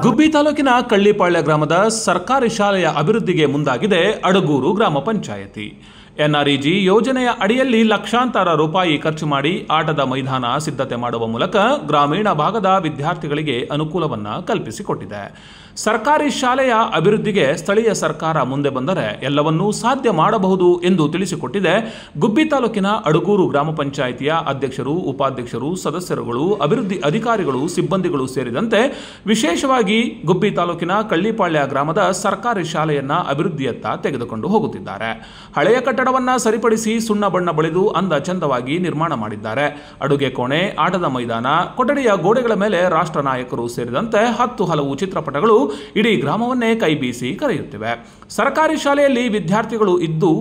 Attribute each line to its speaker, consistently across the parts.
Speaker 1: ಗುಬ್ಬಿ ತಾಲೂಕಿನ ಕಳ್ಳಿಪಾಳ್ಯ ಗ್ರಾಮದ ಸರ್ಕಾರಿ ಶಾಲೆಯ ಅಭಿವೃದ್ಧಿಗೆ ಮುಂದಾಗಿದೆ ಅಡಗೂರು ಗ್ರಾಮ ಪಂಚಾಯಿತಿ. ಎನ್ಆರ್ಇಜಿ ಯೋಜನೆಯ ಅಡಿಯಲ್ಲಿ ಲಕ್ಷಾಂತರ ರೂಪಾಯಿ ಖರ್ಚು ಮಾಡಿ ಆಟದ ಮೈದಾನ ಸಿದ್ಧತೆ ಮಾಡುವ ಮೂಲಕ ಗ್ರಾಮೀಣ ಭಾಗದ ವಿದ್ಯಾರ್ಥಿಗಳಿಗೆ ಅನುಕೂಲವನ್ನು ಕಲ್ಪಿಸಿಕೊಟ್ಟಿದೆ. ಸರ್ಕಾರಿ ಶಾಲೆಯ ಅಭಿವೃದ್ಧಿಗೆ ಸ್ಥಳೀಯ ಸರ್ಕಾರ ಮುಂದೆ ಬಂದರೆ ಎಲ್ಲವನ್ನೂ ಸಾಧ್ಯ ಮಾಡಬಹುದು ಎಂದು ತಿಳಿಸಿಕೊಟ್ಟಿದೆ ಗುಬ್ಬಿ ತಾಲೂಕಿನ ಅಡಗೂರು ಗ್ರಾಮ ಪಂಚಾಯಿತಿಯ ಅಧ್ಯಕ್ಷರು, ಉಪಾಧ್ಯಕ್ಷರು, ಸದಸ್ಯರುಗಳು, ಅಭಿವೃದ್ಧಿ ಅಧಿಕಾರಿಗಳು, ಸಿಬ್ಬಂದಿಗಳು ಸೇರಿದಂತೆ ವಿಶೇಷವಾಗಿ ಗುಬ್ಬಿ ತಾಲೂಕಿನ ಕಳ್ಳಿಪಾಳ್ಯ ಗ್ರಾಮದ ಸರ್ಕಾರಿ ಶಾಲೆಯನ್ನ ಅಭಿವೃದ್ಧಿಯತ್ತ ತೆಗೆದುಕೊಂಡು ಹೋಗುತ್ತಿದ್ದಾರೆ. ಹಳೆಯ ಕಟ್ಟಡವನ್ನ ಸರಿಪಡಿಸಿ ಸುಣ್ಣ ಬಣ್ಣ ಬಳಿದು ಅಂದ ಚಂದವಾಗಿ ನಿರ್ಮಾಣ ಮಾಡಿದ್ದಾರೆ. ಅಡುಗೆ ಕೋಣೆ, ಆಟದ ಮೈದಾನ, ಕೊಠಡಿಯ ಗೋಡೆಗಳ ಮೇಲೆ ರಾಷ್ಟ್ರ ನಾಯಕರು ಸೇರಿದಂತೆ 10 ಹಲವು ಚಿತ್ರಪಟಗಳು ಇಡೀ ಗ್ರಾಮವನ್ನೇ ಕೈಬೀಸಿ ಕರೆಯುತ್ತಿವೆ. ಸರ್ಕಾರಿ ಶಾಲೆಯಲ್ಲಿ ವಿದ್ಯಾರ್ಥಿಗಳು ಇದ್ದು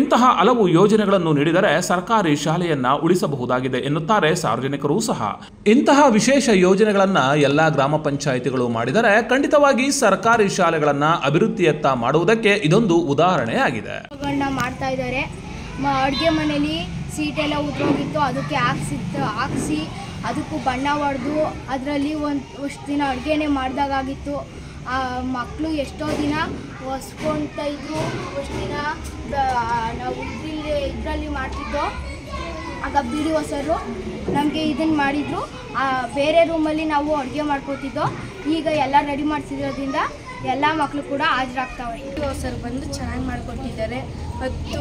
Speaker 1: ಇಂತಹ ಹಲವು ಯೋಜನೆಗಳನ್ನು ನೀಡಿದರೆ ಸರ್ಕಾರಿ ಶಾಲೆಯನ್ನ ಉಳಿಸಬಹುದಾಗಿದೆ ಎನ್ನುತ್ತಾರೆ ಸಾರ್ವಜನಿಕರು ಸಹ. ಇಂತಹ ವಿಶೇಷ ಯೋಜನೆಗಳನ್ನ ಎಲ್ಲಾ ಗ್ರಾಮ ಪಂಚಾಯಿತಿಗಳು ಮಾಡಿದರೆ ಖಂಡಿತವಾಗಿ ಸರ್ಕಾರಿ ಶಾಲೆಗಳನ್ನ ಅಭಿವೃದ್ಧಿಯತ್ತ ಮಾಡುವುದಕ್ಕೆ ಇದೊಂದು ಉದಾಹರಣೆಯಾಗಿದೆ.
Speaker 2: ಮಾಡ್ತಾ ಇದ್ದಾರೆ. ಅಡುಗೆ ಮನೆಯಲ್ಲಿ ಸೀಟೆಲ್ಲ ಉದ್ರೋಗಿತ್ತು, ಅದಕ್ಕೆ ಹಾಕ್ಸಿ ಅದಕ್ಕೂ ಬಣ್ಣ ಹೊಡೆದು ಅದರಲ್ಲಿ ಅಷ್ಟು ದಿನ ಅಡುಗೆನೇ ಮಾಡಿದಾಗಿತ್ತು. ಮಕ್ಕಳು ಎಷ್ಟೋ ದಿನ ಹೊಸ್ಕೊಳ್ತಾ ಇದ್ರು. ಅಷ್ಟು ದಿನ ನಾವು ಇದರಲ್ಲಿ ಮಾಡ್ತಿದ್ದೋ. ಆಗ ಬಿಡಿ ಹೊಸರು ನಮಗೆ ಇದನ್ನು ಮಾಡಿದ್ರು. ಬೇರೆ ರೂಮಲ್ಲಿ ನಾವು ಅಡುಗೆ ಮಾಡ್ಕೋತಿದ್ದೋ. ಈಗ ಎಲ್ಲ ರೆಡಿ ಮಾಡಿಸಿರೋದ್ರಿಂದ ಎಲ್ಲ ಮಕ್ಕಳು ಕೂಡ ಹಾಜರಾಗ್ತವೆ.
Speaker 3: ಹೊಸರು ಬಂದು ಚೆನ್ನಾಗಿ ಮಾಡಿಕೊಟ್ಟಿದ್ದಾರೆ ಮತ್ತು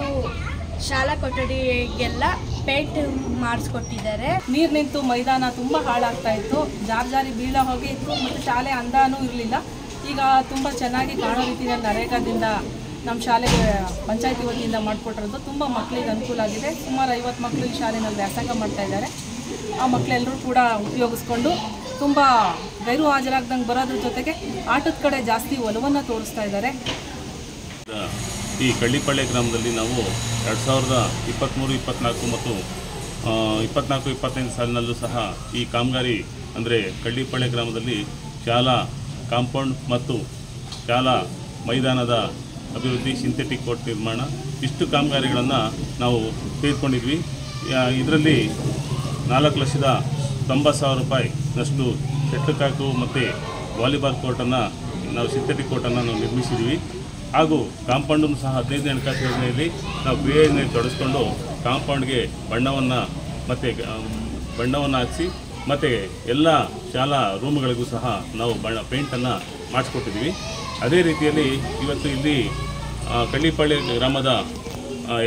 Speaker 3: ಶಾಲಾ ಕೊಠಡಿಗೆಲ್ಲ ಪೇಂಟ್ ಮಾಡಿಸ್ಕೊಟ್ಟಿದ್ದಾರೆ.
Speaker 4: ನೀರು ನಿಂತು ಮೈದಾನ ತುಂಬ ಹಾಳಾಗ್ತಾ ಇತ್ತು, ಜಾರಿ ಬೀಳ ಹೋಗಿ ಇತ್ತು ಮತ್ತು ಶಾಲೆ ಅಂದಾನೂ ಇರಲಿಲ್ಲ. ಈಗ ತುಂಬ ಚೆನ್ನಾಗಿ ಕಾಣೋ ರೀತಿಯಲ್ಲಿ ನರೇಗಾದಿಂದ ನಮ್ಮ ಶಾಲೆಗೆ ಪಂಚಾಯತಿ ವತಿಯಿಂದ ಮಾಡಿಕೊಟ್ಟಿರೋದು ತುಂಬ ಮಕ್ಕಳಿಗೆ ಅನುಕೂಲ ಆಗಿದೆ. ಸುಮಾರು 50 ಮಕ್ಕಳು ಈ ಶಾಲೆಯಲ್ಲಿ ವ್ಯಾಸಂಗ ಮಾಡ್ತಾ ಇದ್ದಾರೆ. ಆ ಮಕ್ಕಳೆಲ್ಲರೂ ಕೂಡ ಉಪಯೋಗಿಸ್ಕೊಂಡು ತುಂಬ ಗೈರು ಹಾಜರಾಗ್ದಂಗೆ ಬರೋದ್ರ ಜೊತೆಗೆ ಆಟದ ಕಡೆ ಜಾಸ್ತಿ ಒಲವನ್ನು ತೋರಿಸ್ತಾ ಇದ್ದಾರೆ.
Speaker 5: ಈ ಕಳ್ಳಿಪಾಳ್ಯ ಗ್ರಾಮದಲ್ಲಿ ನಾವು 2023-24 ಮತ್ತು 24-25 ಸಾಲಿನಲ್ಲೂ ಸಹ ಈ ಕಾಮಗಾರಿ ಅಂದರೆ ಕಳ್ಳಿಪಾಳ್ಯ ಗ್ರಾಮದಲ್ಲಿ ಶಾಲಾ ಕಾಂಪೌಂಡ್ ಮತ್ತು ಶಾಲಾ ಮೈದಾನದ ಅಭಿವೃದ್ಧಿ, ಸಿಂಥೆಟಿಕ್ ಕೋರ್ಟ್ ನಿರ್ಮಾಣ, ಇಷ್ಟು ಕಾಮಗಾರಿಗಳನ್ನು ನಾವು ತೆಗೆದುಕೊಂಡಿದ್ವಿ. ಇದರಲ್ಲಿ 4,90,000 ರೂಪಾಯಿನಷ್ಟು ಶಟ್ಲ್ ಕಾಕು ಮತ್ತು ವಾಲಿಬಾಲ್ ಕೋರ್ಟನ್ನು ನಾವು ಸಿಂಥೆಟಿಕ್ ಕೋರ್ಟನ್ನು ನಾವು ನಿರ್ಮಿಸಿದ್ವಿ. ಹಾಗೂ ಕಾಂಪೌಂಡನ್ನು ಸಹ 15ನೇ ಹಣಕಾಸು ಯೋಜನೆಯಲ್ಲಿ ನಾವು ಕ್ರಿಯೆಯಲ್ಲಿ ತೊಡಗಿಸ್ಕೊಂಡು ಕಾಂಪೌಂಡ್ಗೆ ಬಣ್ಣವನ್ನು ಹಾಕಿಸಿ ಮತ್ತು ಎಲ್ಲ ಶಾಲಾ ರೂಮ್ಗಳಿಗೂ ಸಹ ನಾವು ಪೇಂಟನ್ನು ಮಾಡಿಸ್ಕೊಟ್ಟಿದ್ವಿ. ಅದೇ ರೀತಿಯಲ್ಲಿ ಇವತ್ತು ಇಲ್ಲಿ ಕಳ್ಳಿಪಾಳ್ಯ ಗ್ರಾಮದ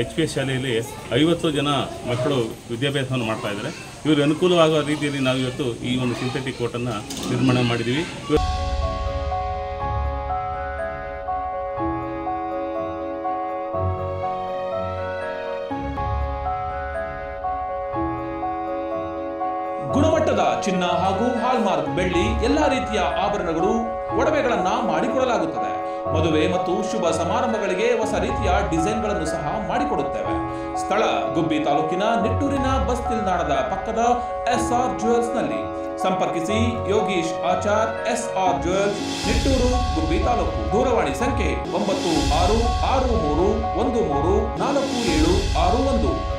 Speaker 5: HPS ಶಾಲೆಯಲ್ಲಿ 50 ಜನ ಮಕ್ಕಳು ವಿದ್ಯಾಭ್ಯಾಸವನ್ನು ಮಾಡ್ತಾಯಿದ್ದಾರೆ. ಇವ್ರಿಗೆ ಅನುಕೂಲವಾಗುವ ರೀತಿಯಲ್ಲಿ ನಾವು ಇವತ್ತು ಈ ಒಂದು ಸಿಂಥೆಟಿಕ್ ಕೋರ್ಟನ್ನು ನಿರ್ಮಾಣ ಮಾಡಿದ್ದೀವಿ.
Speaker 1: ಗುಣಮಟ್ಟದ ಚಿನ್ನ ಹಾಗೂ ಹಾಲ್ಮಾರ್ಕ್ ಬೆಳ್ಳಿ, ಎಲ್ಲಾ ರೀತಿಯ ಆಭರಣಗಳು, ಒಡವೆಗಳನ್ನ ಮಾಡಿಕೊಡಲಾಗುತ್ತದೆ. ಮದುವೆ ಮತ್ತು ಶುಭ ಸಮಾರಂಭಗಳಿಗೆ ಹೊಸ ರೀತಿಯ ಡಿಸೈನ್ಗಳನ್ನು ಸಹ ಮಾಡಿಕೊಡುತ್ತೇವೆ. ಸ್ಥಳ ಗುಬ್ಬಿ ತಾಲೂಕಿನ ನಿಟ್ಟೂರಿನ ಬಸ್ ನಿಲ್ದಾಣದ ಪಕ್ಕದ SR ಜ್ಯುವೆಲ್ಸ್ ನಲ್ಲಿ. ಸಂಪರ್ಕಿಸಿ ಯೋಗೀಶ್ ಆಚಾರ್, SR ಜ್ಯುವೆಲ್ಸ್, ನಿಟ್ಟೂರು, ಗುಬ್ಬಿ ತಾಲೂಕು. ದೂರವಾಣಿ ಸಂಖ್ಯೆ 9663134761.